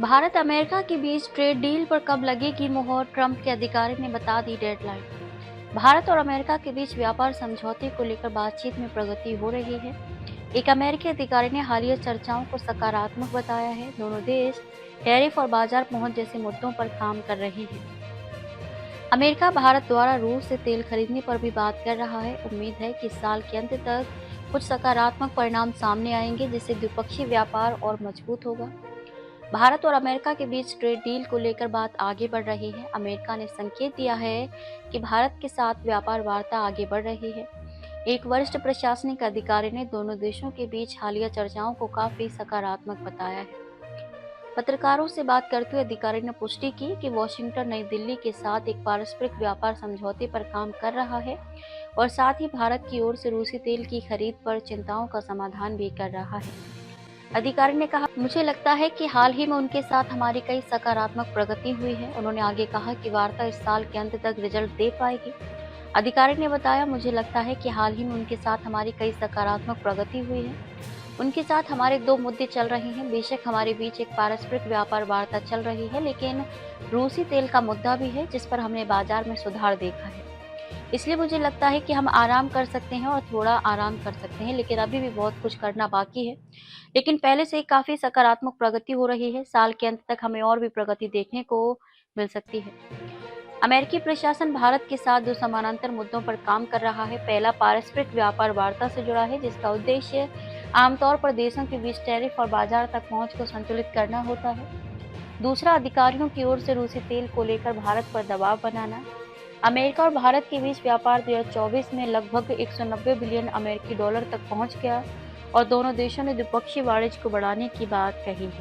Bharat America के बीच trade deal पर कब लगेगी मुहर, ट्रंप के अधिकारी ने बता दी डेडलाइन। भारत और अमेरिका के बीच व्यापार समझौते को लेकर बातचीत में प्रगति हो रही है। एक अमेरिकी अधिकारी ने हालिया चर्चाओं को सकारात्मक बताया है। दोनों देश टैरिफ और बाजार पहुंच जैसे मुद्दों पर काम कर रहे हैं। अमेरिका भारत द्वारा रूस से तेल खरीदने पर भी बात कर रहा है। उम्मीद है कि इस साल के अंत तक कुछ सकारात्मक परिणाम सामने आएंगे, जिससे द्विपक्षीय व्यापार और मजबूत होगा। भारत और अमेरिका के बीच ट्रेड डील को लेकर बात आगे बढ़ रही है। अमेरिका ने संकेत दिया है कि भारत के साथ व्यापार वार्ता आगे बढ़ रही है। एक वरिष्ठ प्रशासनिक अधिकारी ने दोनों देशों के बीच हालिया चर्चाओं को काफी सकारात्मक बताया है। पत्रकारों से बात करते हुए अधिकारी ने पुष्टि की कि वॉशिंगटन नई दिल्ली के साथ एक पारस्परिक व्यापार समझौते पर काम कर रहा है और साथ ही भारत की ओर से रूसी तेल की खरीद पर चिंताओं का समाधान भी कर रहा है। अधिकारी ने कहा, मुझे लगता है कि हाल ही में उनके साथ हमारी कई सकारात्मक प्रगति हुई है। उन्होंने आगे कहा कि वार्ता इस साल के अंत तक रिजल्ट दे पाएगी। अधिकारी ने बताया, मुझे लगता है कि हाल ही में उनके साथ हमारी कई सकारात्मक प्रगति हुई है। उनके साथ हमारे दो मुद्दे चल रहे हैं। बेशक हमारे बीच एक पारस्परिक व्यापार वार्ता चल रही है, लेकिन रूसी तेल का मुद्दा भी है जिस पर हमने बाजार में सुधार देखा है। इसलिए मुझे लगता है कि हम आराम कर सकते हैं और थोड़ा आराम कर सकते हैं, लेकिन अभी भी बहुत कुछ करना बाकी है। लेकिन पहले से ही काफी सकारात्मक प्रगति हो रही है। साल के अंत तक हमें और भी प्रगति देखने को मिल सकती है। अमेरिकी प्रशासन भारत के साथ दो समानांतर मुद्दों पर काम कर रहा है। पहला पारस्परिक व्यापार वार्ता से जुड़ा है, जिसका उद्देश्य आमतौर पर देशों के बीच टैरिफ और बाजार तक पहुंच को संतुलित करना होता है। दूसरा, अधिकारियों की ओर से रूसी तेल को लेकर भारत पर दबाव बनाना। अमेरिका और भारत के बीच व्यापार 2024 में लगभग 190 बिलियन अमेरिकी डॉलर तक पहुंच गया और दोनों देशों ने द्विपक्षीय वाणिज्य को बढ़ाने की बात कही है।